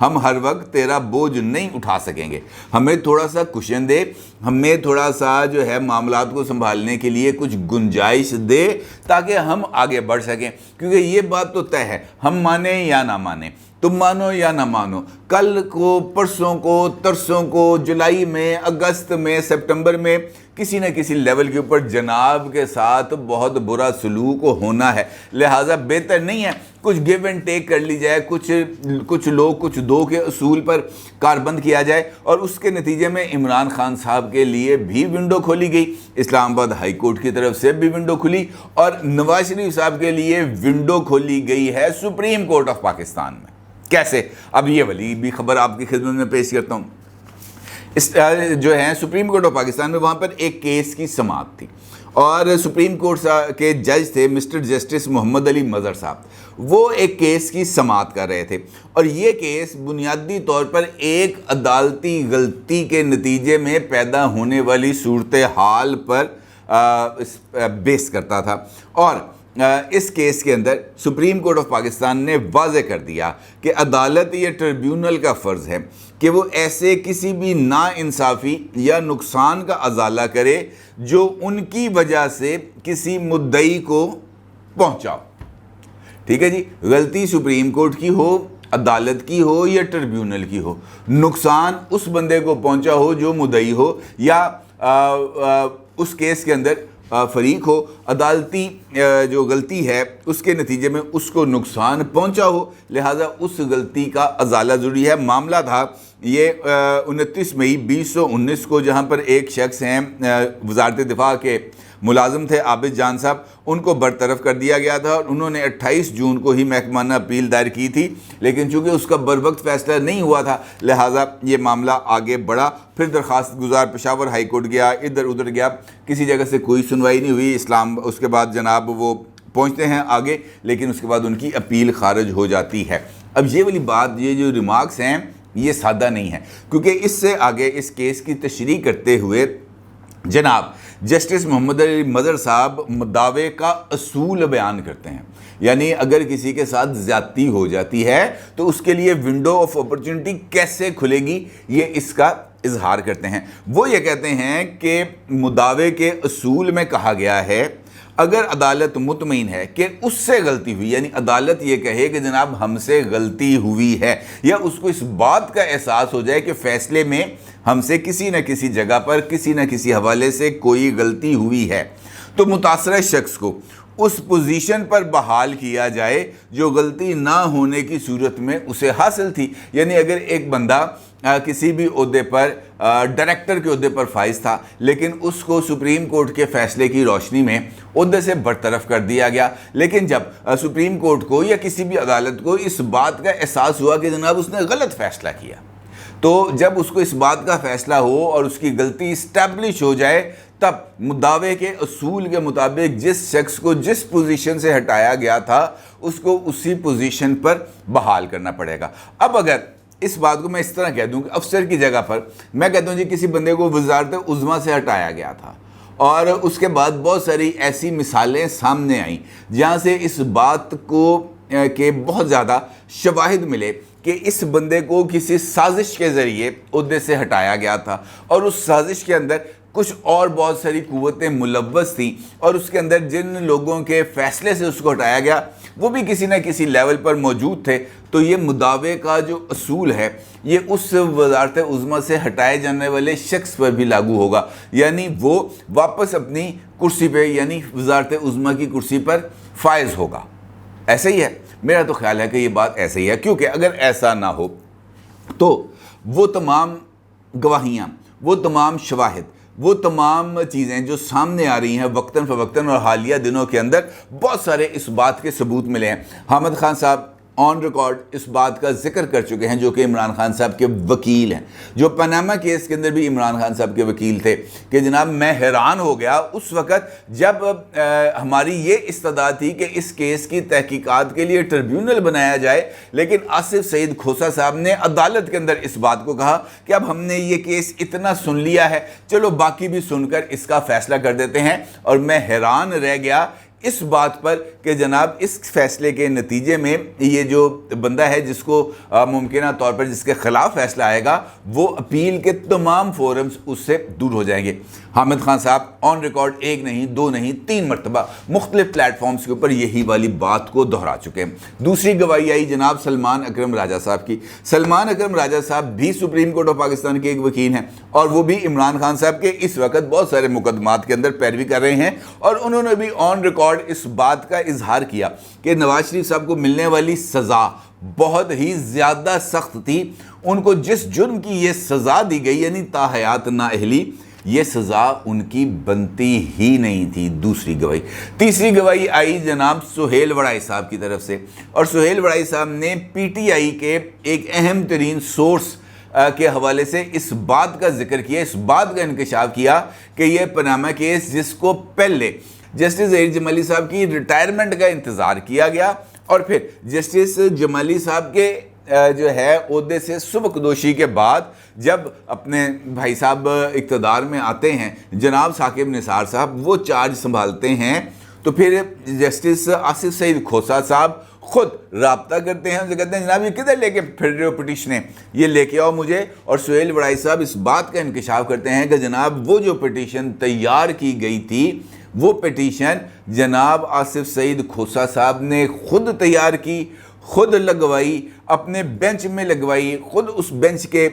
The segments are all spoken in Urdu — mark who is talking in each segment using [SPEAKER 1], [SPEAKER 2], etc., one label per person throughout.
[SPEAKER 1] ہم ہر وقت تیرا بوجھ نہیں اٹھا سکیں گے، ہمیں تھوڑا سا کشن دے، ہمیں تھوڑا سا جو ہے معاملات کو سنبھالنے کے لیے کچھ گنجائش دے تاکہ ہم آگے بڑھ سکیں، کیونکہ یہ بات تو طے ہے، ہم مانیں یا نہ مانیں، تم مانو یا نہ مانو، کل کو، پرسوں کو، ترسوں کو، جولائی میں، اگست میں، سپٹمبر میں کسی نہ کسی لیول کے اوپر جناب کے ساتھ بہت برا سلوک ہونا ہے، لہٰذا بہتر نہیں ہے کچھ گیو اینڈ ٹیک کر لی جائے، کچھ لوگ کچھ دو کے اصول پر کاربند کیا جائے، اور اس کے نتیجے میں عمران خان صاحب کے لیے بھی ونڈو کھولی گئی، اسلام آباد ہائی کورٹ کی طرف سے بھی ونڈو کھلی، اور نواز شریف صاحب کے لیے ونڈو کھولی گئی ہے سپریم کورٹ آف پاکستان میں۔ کیسے؟ اب یہ والی بھی خبر آپ کی خدمت میں پیش کرتا ہوں۔ اس جو ہے سپریم کورٹ آف پاکستان میں، وہاں پر ایک کیس کی سماعت تھی، اور سپریم کورٹ کے جج تھے مسٹر جسٹس محمد علی مظہر صاحب، وہ ایک کیس کی سماعت کر رہے تھے، اور یہ کیس بنیادی طور پر ایک عدالتی غلطی کے نتیجے میں پیدا ہونے والی صورتحال پر بیس کرتا تھا، اور اس کیس کے اندر سپریم کورٹ آف پاکستان نے واضح کر دیا کہ عدالت یا ٹریبیونل کا فرض ہے کہ وہ ایسے کسی بھی ناانصافی یا نقصان کا ازالہ کرے جو ان کی وجہ سے کسی مدعی کو پہنچا۔ ٹھیک ہے جی، غلطی سپریم کورٹ کی ہو، عدالت کی ہو یا ٹریبیونل کی ہو، نقصان اس بندے کو پہنچا ہو جو مدعی ہو یا اس کیس کے اندر فریق ہو، عدالتی جو غلطی ہے اس کے نتیجے میں اس کو نقصان پہنچا ہو، لہٰذا اس غلطی کا ازالہ ضروری ہے۔ معاملہ تھا یہ 29 مئی 2019 کو، جہاں پر ایک شخص ہیں وزارت دفاع کے ملازم تھے عابد جان صاحب، ان کو برطرف کر دیا گیا تھا، اور انہوں نے 28 جون کو ہی محکمانہ اپیل دائر کی تھی، لیکن چونکہ اس کا بروقت فیصلہ نہیں ہوا تھا لہٰذا یہ معاملہ آگے بڑھا، پھر درخواست گزار پشاور ہائی کورٹ گیا، ادھر ادھر گیا، کسی جگہ سے کوئی سنوائی نہیں ہوئی، اس کے بعد جناب وہ پہنچتے ہیں آگے، لیکن اس کے بعد ان کی اپیل خارج ہو جاتی ہے۔ اب یہ والی بات، یہ جو ریمارکس ہیں یہ سادہ نہیں ہے، کیونکہ اس سے آگے اس کیس کی تشریح کرتے ہوئے جناب جسٹس محمد علی مظہر صاحب دعوے کا اصول بیان کرتے ہیں، یعنی اگر کسی کے ساتھ زیادتی ہو جاتی ہے تو اس کے لیے ونڈو آف اپرچونٹی کیسے کھلے گی، یہ اس کا اظہار کرتے ہیں۔ وہ یہ کہتے ہیں کہ مدعوے کے اصول میں کہا گیا ہے اگر عدالت مطمئن ہے کہ اس سے غلطی ہوئی، یعنی عدالت یہ کہے کہ جناب ہم سے غلطی ہوئی ہے، یا اس کو اس بات کا احساس ہو جائے کہ فیصلے میں ہم سے کسی نہ کسی جگہ پر کسی نہ کسی حوالے سے کوئی غلطی ہوئی ہے، تو متاثرہ شخص کو اس پوزیشن پر بحال کیا جائے جو غلطی نہ ہونے کی صورت میں اسے حاصل تھی۔ یعنی اگر ایک بندہ کسی بھی عہدے پر، ڈائریکٹر کے عہدے پر فائز تھا، لیکن اس کو سپریم کورٹ کے فیصلے کی روشنی میں عہدے سے برطرف کر دیا گیا، لیکن جب سپریم کورٹ کو یا کسی بھی عدالت کو اس بات کا احساس ہوا کہ جناب اس نے غلط فیصلہ کیا، تو جب اس کو اس بات کا فیصلہ ہو اور اس کی غلطی اسٹیبلش ہو جائے، تب مدعوے کے اصول کے مطابق جس شخص کو جس پوزیشن سے ہٹایا گیا تھا اس کو اسی پوزیشن پر بحال کرنا پڑے گا۔ اب اگر اس بات کو میں اس طرح کہہ دوں کہ افسر کی جگہ پر میں کہتا ہوں جی کسی بندے کو وزارت عظمیٰ سے ہٹایا گیا تھا، اور اس کے بعد بہت ساری ایسی مثالیں سامنے آئیں جہاں سے اس بات کو کہ بہت زیادہ شواہد ملے کہ اس بندے کو کسی سازش کے ذریعے عہدے سے ہٹایا گیا تھا، اور اس سازش کے اندر کچھ اور بہت ساری قوتیں ملوث تھیں، اور اس کے اندر جن لوگوں کے فیصلے سے اس کو ہٹایا گیا وہ بھی کسی نہ کسی لیول پر موجود تھے، تو یہ مدعوے کا جو اصول ہے یہ اس وزارت عظمیٰ سے ہٹائے جانے والے شخص پر بھی لاگو ہوگا، یعنی وہ واپس اپنی کرسی پہ، یعنی وزارت عظمیٰ کی کرسی پر فائز ہوگا۔ ایسا ہی ہے، میرا تو خیال ہے کہ یہ بات ایسا ہی ہے، کیونکہ اگر ایسا نہ ہو تو وہ تمام گواہیاں، وہ تمام شواہد، وہ تمام چیزیں جو سامنے آ رہی ہیں وقتاً فوقتاً، اور حالیہ دنوں کے اندر بہت سارے اس بات کے ثبوت ملے ہیں۔ حامد خان صاحب آن ریکارڈ اس بات کا ذکر کر چکے ہیں، جو کہ عمران خان صاحب کے وکیل ہیں، جو پاناما کیس کے اندر بھی عمران خان صاحب کے وکیل تھے، کہ جناب میں حیران ہو گیا اس وقت جب ہماری یہ استدعا تھی کہ اس کیس کی تحقیقات کے لیے ٹریبیونل بنایا جائے، لیکن آصف سعید کھوسہ صاحب نے عدالت کے اندر اس بات کو کہا کہ اب ہم نے یہ کیس اتنا سن لیا ہے، چلو باقی بھی سن کر اس کا فیصلہ کر دیتے ہیں، اور میں حیران رہ گیا اس بات پر کہ جناب اس فیصلے کے نتیجے میں یہ جو بندہ ہے جس کو ممکنہ طور پر جس کے خلاف فیصلہ آئے گا وہ اپیل کے تمام فورمز اس سے دور ہو جائیں گے۔ حامد خان صاحب آن ریکارڈ 1 نہیں 2 نہیں 3 مرتبہ مختلف پلیٹ فارمز کے اوپر یہی والی بات کو دہرا چکے ہیں۔ دوسری گواہی آئی جناب سلمان اکرم راجہ صاحب کی۔ سلمان اکرم راجہ صاحب بھی سپریم کورٹ آف پاکستان کے ایک وکیل ہیں اور وہ بھی عمران خان صاحب کے اس وقت بہت سارے مقدمات کے اندر پیروی کر رہے ہیں، اور انہوں نے بھی آن ریکارڈ اس بات کا اظہار کیا کہ نواز شریف صاحب کو ملنے والی سزا بہت ہی زیادہ سخت تھی۔ ان کو جس جرم کی یہ سزا دی گئی یعنی تاحیات نااہلی، یہ سزا ان کی بنتی ہی نہیں تھی۔ دوسری گواہی۔ تیسری گواہی آئی جناب سہیل وڑائی صاحب کی طرف سے، اور سہیل وڑائی صاحب نے پی ٹی آئی کے ایک اہم ترین سورس کے حوالے سے اس بات کا ذکر کیا، اس بات کا انکشاف کیا کہ یہ پاناما کیس جس کو پہلے جسٹس ظہیر جمالی صاحب کی ریٹائرمنٹ کا انتظار کیا گیا اور پھر جسٹس جمالی صاحب کے جو ہے عہدے سے سبکدوشی کے بعد جب اپنے بھائی صاحب اقتدار میں آتے ہیں جناب ثاقب نثار صاحب وہ چارج سنبھالتے ہیں، تو پھر جسٹس آصف سعید کھوسہ صاحب خود رابطہ کرتے ہیں، ان سے کہتے ہیں جناب یہ کدھر لے کے پھر رہے ہو پٹیشنیں، یہ لے کے آؤ مجھے۔ اور سہیل وڑائی صاحب اس بات کا انکشاف کرتے ہیں کہ جناب وہ جو پٹیشن تیار کی گئی تھی وہ پٹیشن جناب آصف سعید کھوسہ صاحب نے خود تیار کی، خود لگوائی، اپنے بینچ میں لگوائی، خود اس بینچ کے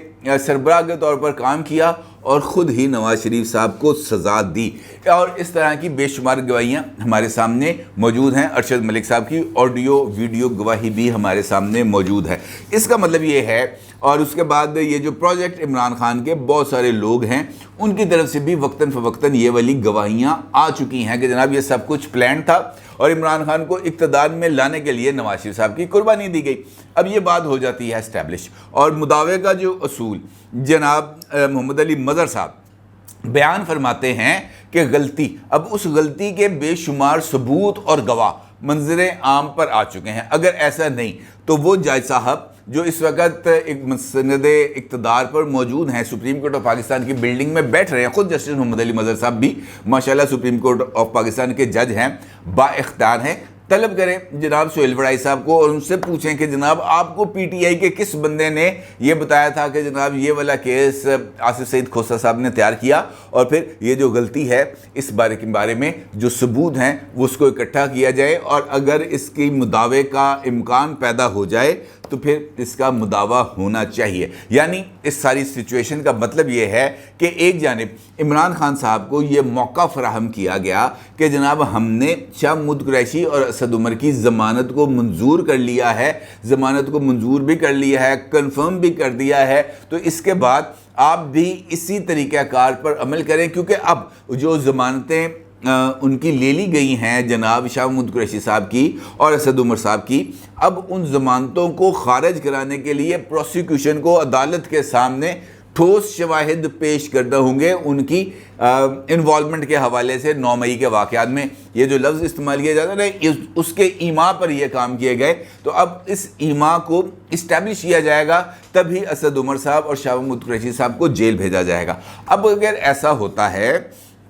[SPEAKER 1] سربراہ کے طور پر کام کیا اور خود ہی نواز شریف صاحب کو سزا دی۔ اور اس طرح کی بے شمار گواہیاں ہمارے سامنے موجود ہیں۔ ارشد ملک صاحب کی آڈیو ویڈیو گواہی بھی ہمارے سامنے موجود ہے۔ اس کا مطلب یہ ہے، اور اس کے بعد یہ جو پروجیکٹ عمران خان کے بہت سارے لوگ ہیں ان کی طرف سے بھی وقتاً فوقتاً یہ والی گواہیاں آ چکی ہیں کہ جناب یہ سب کچھ پلان تھا اور عمران خان کو اقتدار میں لانے کے لیے نواز شریف صاحب کی قربانی دی گئی۔ اب یہ بات ہو جاتی ہے اسٹیبلش، اور مداوع کا جو اصول جناب محمد علی مظہر صاحب بیان فرماتے ہیں کہ غلطی، اب اس غلطی کے بے شمار ثبوت اور گواہ منظر عام پر آ چکے ہیں۔ اگر ایسا نہیں تو وہ جج صاحب جو اس وقت ایک مسند اقتدار پر موجود ہیں، سپریم کورٹ آف پاکستان کی بلڈنگ میں بیٹھ رہے ہیں، خود جسٹس محمد علی مظہر صاحب بھی ماشاءاللہ سپریم کورٹ آف پاکستان کے جج ہیں، با اختیار ہیں، طلب کریں جناب سہیل وڑائی صاحب کو اور ان سے پوچھیں کہ جناب آپ کو پی ٹی آئی کے کس بندے نے یہ بتایا تھا کہ جناب یہ والا کیس آصف سعید کھوسہ صاحب نے تیار کیا، اور پھر یہ جو غلطی ہے اس بارے میں جو ثبوت ہیں وہ اس کو اکٹھا کیا جائے، اور اگر اس کی مداوع کا امکان پیدا ہو جائے تو پھر اس کا مداوع ہونا چاہیے۔ یعنی اس ساری سچویشن کا مطلب یہ ہے کہ ایک جانب عمران خان صاحب کو یہ موقع فراہم کیا گیا کہ جناب ہم نے شاہ محمود قریشی اور اسد عمر کی ضمانت کو منظور کر لیا ہے، ضمانت کو منظور بھی کر لیا ہے، کنفرم بھی کر دیا ہے، تو اس کے بعد آپ بھی اسی طریقہ کار پر عمل کریں، کیونکہ اب جو ضمانتیں ان کی لے لی گئی ہیں جناب شاہ محمود قریشی صاحب کی اور اسد عمر صاحب کی، اب ان ضمانتوں کو خارج کرانے کے لیے پروسیکیوشن کو عدالت کے سامنے ٹھوس شواہد پیش کرنا ہوں گے ان کی انوالومنٹ کے حوالے سے 9 مئی کے واقعات میں۔ یہ جو لفظ استعمال کیا جاتا ہے اس کے ایما پر یہ کام کیے گئے، تو اب اس ایما کو اسٹیبلش کیا جائے گا، تبھی اسد عمر صاحب اور شاہ محمود قریشی صاحب کو جیل بھیجا جائے گا۔ اب اگر ایسا ہوتا ہے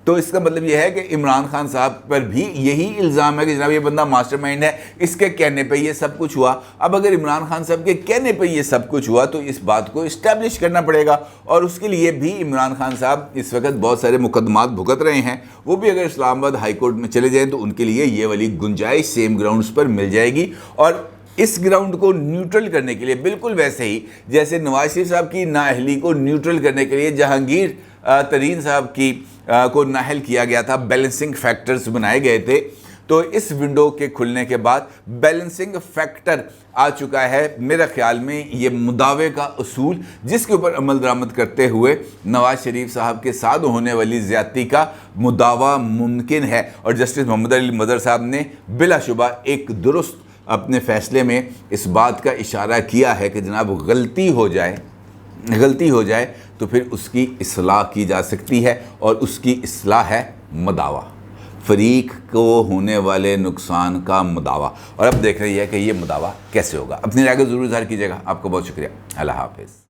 [SPEAKER 1] تو اس کا مطلب یہ ہے کہ عمران خان صاحب پر بھی یہی الزام ہے کہ جناب یہ بندہ ماسٹر مائنڈ ہے، اس کے کہنے پہ یہ سب کچھ ہوا۔ اب اگر عمران خان صاحب کے کہنے پہ یہ سب کچھ ہوا تو اس بات کو اسٹیبلش کرنا پڑے گا، اور اس کے لیے بھی عمران خان صاحب اس وقت بہت سارے مقدمات بھگت رہے ہیں، وہ بھی اگر اسلام آباد ہائی کورٹ میں چلے جائیں تو ان کے لیے یہ والی گنجائش سیم گراؤنڈز پر مل جائے گی۔ اور اس گراؤنڈ کو نیوٹرل کرنے کے لیے بالکل ویسے ہی جیسے نواز شریف صاحب کی نااہلی کو نیوٹرل کرنے کے لیے جہانگیر ترین صاحب کی کو نااہل کیا گیا تھا، بیلنسنگ فیکٹرز بنائے گئے تھے، تو اس ونڈو کے کھلنے کے بعد بیلنسنگ فیکٹر آ چکا ہے میرا خیال میں یہ مداوع کا اصول، جس کے اوپر عمل درآمد کرتے ہوئے نواز شریف صاحب کے ساتھ ہونے والی زیادتی کا مداوع ممکن ہے۔ اور جسٹس محمد علی مظہر صاحب نے بلا شبہ ایک درست اپنے فیصلے میں اس بات کا اشارہ کیا ہے کہ جناب غلطی ہو جائے تو پھر اس کی اصلاح کی جا سکتی ہے، اور اس کی اصلاح ہے مداوع، فریق کو ہونے والے نقصان کا مداوع۔ اور اب دیکھ رہی ہے کہ یہ مداوع کیسے ہوگا۔ اپنی رائے کو ضرور اظہار کیجیے گا۔ آپ کو بہت شکریہ۔ اللہ حافظ۔